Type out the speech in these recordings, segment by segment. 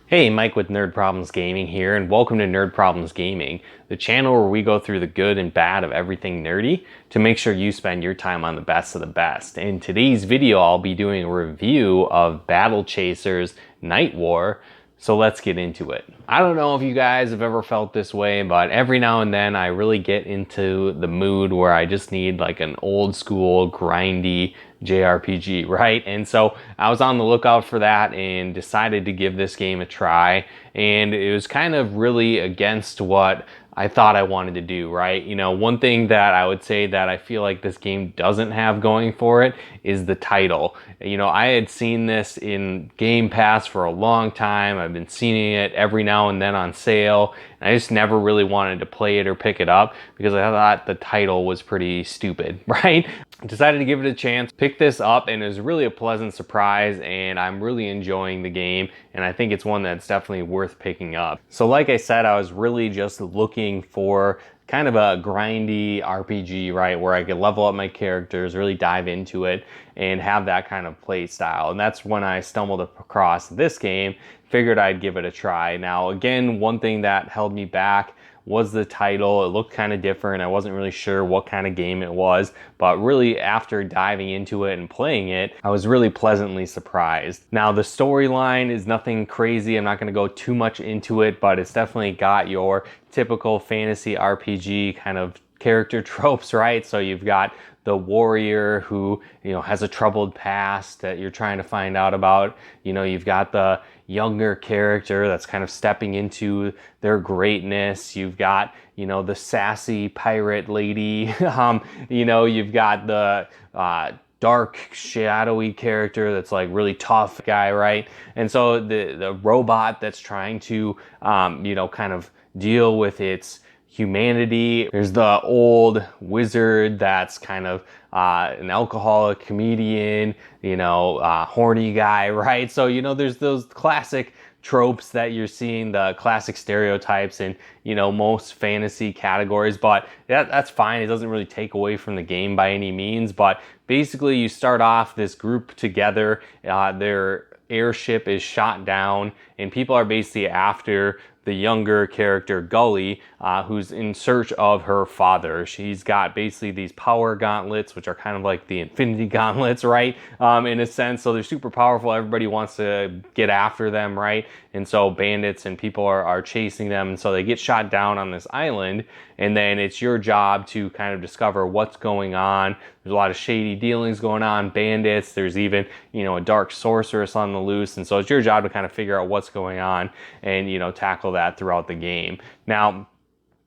Hey, Mike with Nerd Problems Gaming here, and welcome to Nerd Problems Gaming, the channel where we go through the good and bad of everything nerdy to make sure you spend your time on the best of the best. In today's video, I'll be doing a review of Battle Chasers Nightwar, so let's get into it. I don't know if you guys have ever felt this way, but every now and then I really get into the mood where I just need like an old school grindy JRPG, right? And so I was on the lookout for that and decided to give this game a try. And it was kind of really against what I thought I wanted to do, right? You know, one thing that I would say that I feel like this game doesn't have going for it is the title. You know, I had seen this in Game Pass for a long time. I've been seeing it every now and then on sale. And I just never really wanted to play it or pick it up because I thought the title was pretty stupid, right? Decided to give it a chance, picked this up, and it was really a pleasant surprise, and I'm really enjoying the game, and I think it's one that's definitely worth picking up. So like I said, I was really just looking for kind of a grindy RPG, right, where I could level up my characters, really dive into it, and have that kind of play style. And that's when I stumbled across this game, figured I'd give it a try. Now, again, one thing that held me back was the title. It looked kind of different. I wasn't really sure what kind of game it was, but really after diving into it and playing it, I was really pleasantly surprised. Now the storyline is nothing crazy. I'm not going to go too much into it, but it's definitely got your typical fantasy RPG kind of character tropes, right? So you've got the warrior who, you know, has a troubled past that you're trying to find out about. You know, you've got the younger character that's kind of stepping into their greatness. You've got, you know, the sassy pirate lady. You know, you've got the dark, shadowy character that's like really tough guy, right? And so the robot that's trying to, you know, kind of deal with its humanity. There's the old wizard that's kind of an alcoholic comedian, you know, horny guy, right? So, you know, there's those classic tropes that you're seeing, the classic stereotypes in, you know, most fantasy categories, but that's fine. It doesn't really take away from the game by any means, but basically you start off this group together, their airship is shot down, and people are basically after the younger character Gully, who's in search of her father. She's got basically these power gauntlets, which are kind of like the Infinity Gauntlets, right? In a sense, so they're super powerful. Everybody wants to get after them, right? And so bandits and people are chasing them, and so they get shot down on this island, and then it's your job to kind of discover what's going on. There's a lot of shady dealings going on, bandits. There's even, you know, a dark sorceress on the loose, and so it's your job to kind of figure out what's going on and, you know, tackle that throughout the game. Now,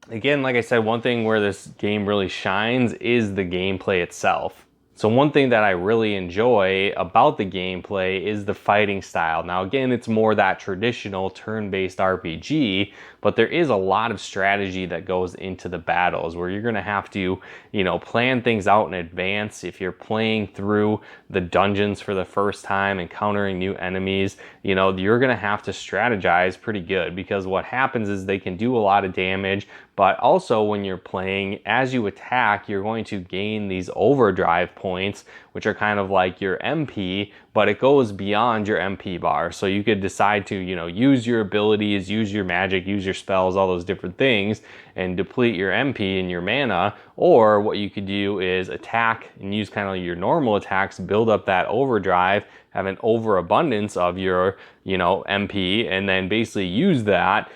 again, like I said, one thing where this game really shines is the gameplay itself. So one thing that I really enjoy about the gameplay is the fighting style. Now again, it's more that traditional turn-based RPG, but there is a lot of strategy that goes into the battles where you're going to have to, you know, plan things out in advance. If you're playing through the dungeons for the first time, encountering new enemies, you know, you're going to have to strategize pretty good, because what happens is they can do a lot of damage, but also when you're playing, as you attack, you're going to gain these overdrive points, which are kind of like your MP, but it goes beyond your MP bar. So you could decide to, you know, use your abilities, use your magic, use your spells, all those different things, and deplete your MP and your mana. Or what you could do is attack and use kind of your normal attacks, build up that overdrive, have an overabundance of your, you know, MP, and then basically use that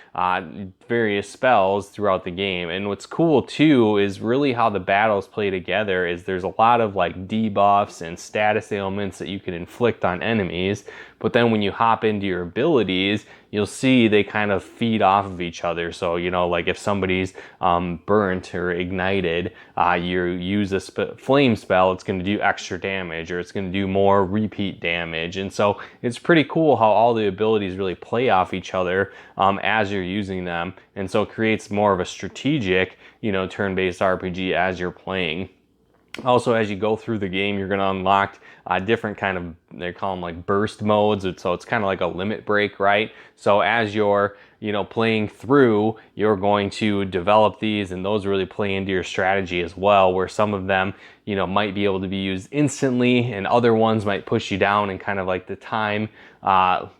various spells throughout the game. And what's cool too is really how the battles play together is there's a lot of like debuffs and status ailments that you can inflict on enemies, but then when you hop into your abilities, you'll see they kind of feed off of each other. So, you know, like if somebody's burnt or ignited, you use a flame spell, it's going to do extra damage, or it's going to do more repeat damage. And so it's pretty cool how all the abilities really play off each other as you're using them. And so it creates more of a strategic, you know, turn-based RPG as you're playing. Also, as you go through the game, you're going to unlock different kind of they call them like burst modes. So it's kind of like a limit break, right? So as you're playing through, you're going to develop these, and those really play into your strategy as well, where some of them might be able to be used instantly, and other ones might push you down in kind of like the time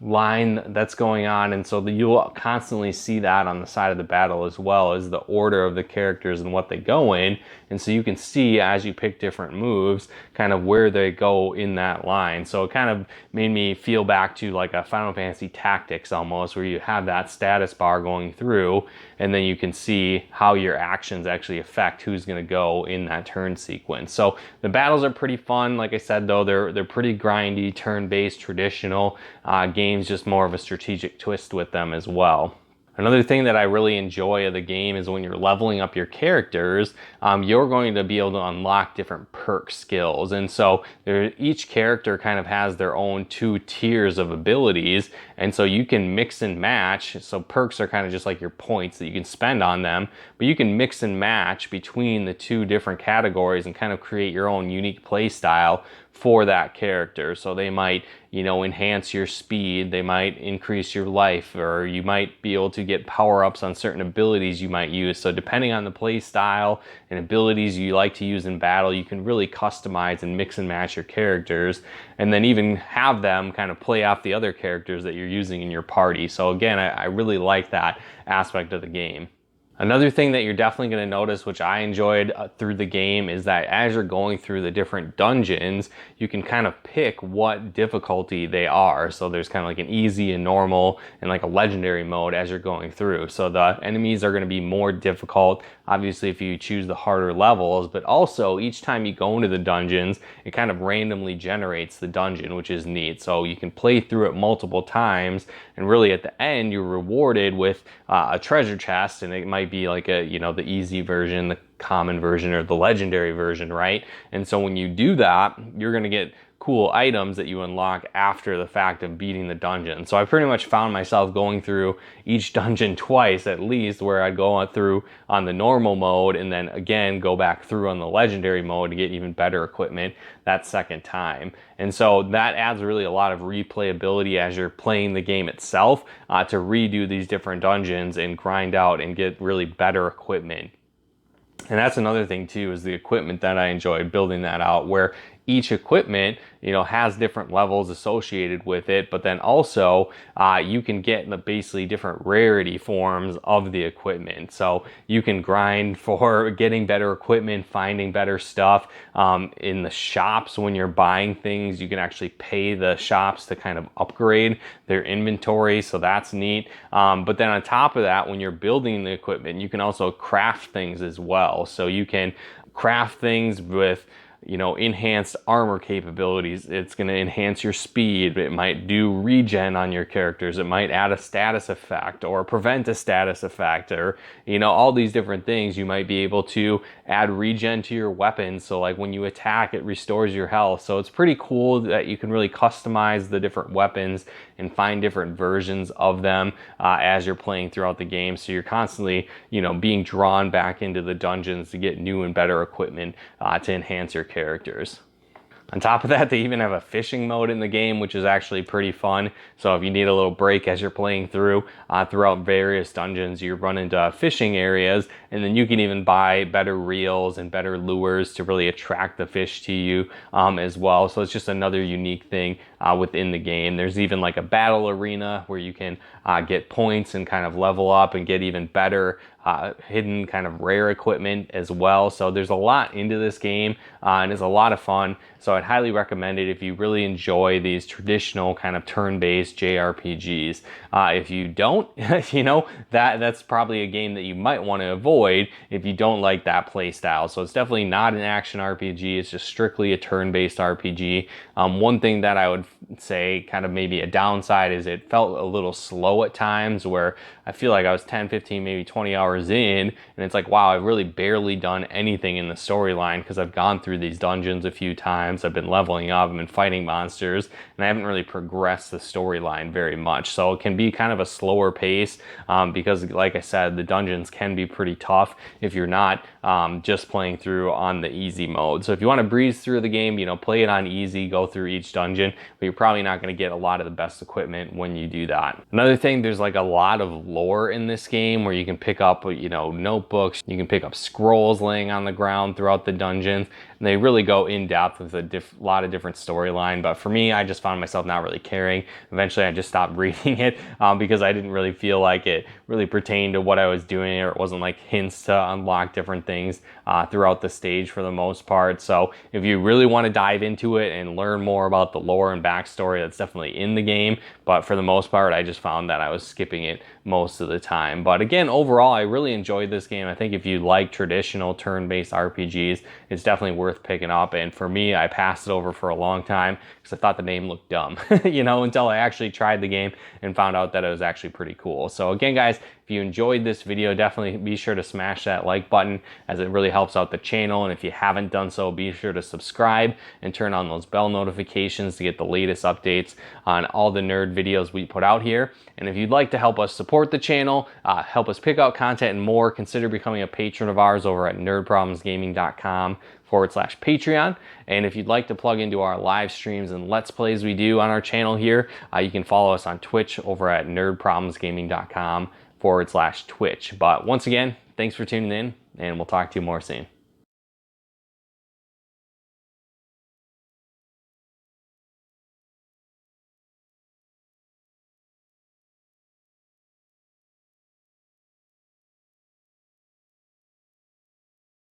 line that's going on. And so you'll constantly see that on the side of the battle, as well as the order of the characters and what they go in. And so you can see as you pick different moves kind of where they go in that line. So it kind of made me feel back to like a Final Fantasy Tactics almost, where you have that status bar going through, and then you can see how your actions actually affect who's going to go in that turn sequence. So the battles are pretty fun. Like I said, though, they're pretty grindy, turn-based, traditional games, just more of a strategic twist with them as well. Another thing that I really enjoy of the game is when you're leveling up your characters, you're going to be able to unlock different perk skills. And so each character kind of has their own 2 tiers of abilities. And so you can mix and match. So perks are kind of just like your points that you can spend on them, but you can mix and match between the 2 different categories and kind of create your own unique play style for that character. So they might, enhance your speed, they might increase your life, or you might be able to get power-ups on certain abilities you might use. So depending on the play style and abilities you like to use in battle, you can really customize and mix and match your characters, and then even have them kind of play off the other characters that you're using in your party. So again, I really like that aspect of the game. Another thing that you're definitely going to notice, which I enjoyed through the game, is that as you're going through the different dungeons, you can kind of pick what difficulty they are. So there's kind of like an easy and normal and like a legendary mode as you're going through. So the enemies are going to be more difficult, obviously, if you choose the harder levels, but also each time you go into the dungeons, it kind of randomly generates the dungeon, which is neat. So you can play through it multiple times, and really at the end, you're rewarded with a treasure chest, and it might be like the easy version, the common version, or the legendary version, right? And so when you do that, you're going to get cool items that you unlock after the fact of beating the dungeon. So I pretty much found myself going through each dungeon twice at least, where I'd go through on the normal mode and then again go back through on the legendary mode to get even better equipment that second time. And so that adds really a lot of replayability as you're playing the game itself, to redo these different dungeons and grind out and get really better equipment. And that's another thing too, is the equipment that I enjoyed building that out, where each equipment, has different levels associated with it, but then also you can get the basically different rarity forms of the equipment. So you can grind for getting better equipment, finding better stuff. In the shops, when you're buying things, you can actually pay the shops to kind of upgrade their inventory, so that's neat. But then on top of that, when you're building the equipment, you can also craft things as well. So you can craft things with enhanced armor capabilities. It's going to enhance your speed. It might do regen on your characters. It might add a status effect or prevent a status effect, or all these different things. You might be able to add regen to your weapons, so like when you attack, it restores your health. So it's pretty cool that you can really customize the different weapons and find different versions of them as you're playing throughout the game. So you're constantly being drawn back into the dungeons to get new and better equipment to enhance your characters. On top of that, they even have a fishing mode in the game, which is actually pretty fun. So if you need a little break as you're playing throughout various dungeons, you run into fishing areas, and then you can even buy better reels and better lures to really attract the fish to you as well. So it's just another unique thing within the game. There's even like a battle arena where you can get points and kind of level up and get even better hidden kind of rare equipment as well. So there's a lot into this game, and it's a lot of fun. So I'd highly recommend it if you really enjoy these traditional kind of turn-based JRPGs. If you don't, that's probably a game that you might want to avoid if you don't like that play style. So it's definitely not an action RPG. It's just strictly a turn-based RPG. One thing that I would say kind of maybe a downside is it felt a little slow at times, where I feel like I was 10, 15, maybe 20 hours in, and it's like, wow, I've really barely done anything in the storyline, because I've gone through these dungeons a few times, I've been leveling up, I've been fighting monsters, and I haven't really progressed the storyline very much. So it can be kind of a slower pace, because like I said, the dungeons can be pretty tough if you're not just playing through on the easy mode. So if you want to breeze through the game, you know, play it on easy, go through each dungeon, but you're probably not going to get a lot of the best equipment when you do that. Another thing, there's like a lot of lore in this game where you can pick up, you know, notebooks, you can pick up scrolls laying on the ground throughout the dungeons, and they really go in depth with a lot of different storyline. But for me, I just found myself not really caring. Eventually I just stopped reading it because I didn't really feel like it really pertained to what I was doing, or it wasn't like hints to unlock different things throughout the stage for the most part. So if you really want to dive into it and learn more about the lore and backstory, that's definitely in the game. But for the most part, I just found that I was skipping it most of the time. But again, overall, I really enjoyed this game. I think if you like traditional turn-based RPGs, it's definitely worth picking up. And for me, I passed it over for a long time because I thought the name looked dumb, you know, until I actually tried the game and found out that it was actually pretty cool. So again, guys, if you enjoyed this video, definitely be sure to smash that like button, as it really helps out the channel. And if you haven't done so, be sure to subscribe and turn on those bell notifications to get the latest updates on all the nerd videos we put out here. And if you'd like to help us support the channel, help us pick out content and more, consider becoming a patron of ours over at nerdproblemsgaming.com/Patreon. And if you'd like to plug into our live streams and Let's Plays we do on our channel here, you can follow us on Twitch over at nerdproblemsgaming.com/Twitch. But once again, thanks for tuning in, and we'll talk to you more soon.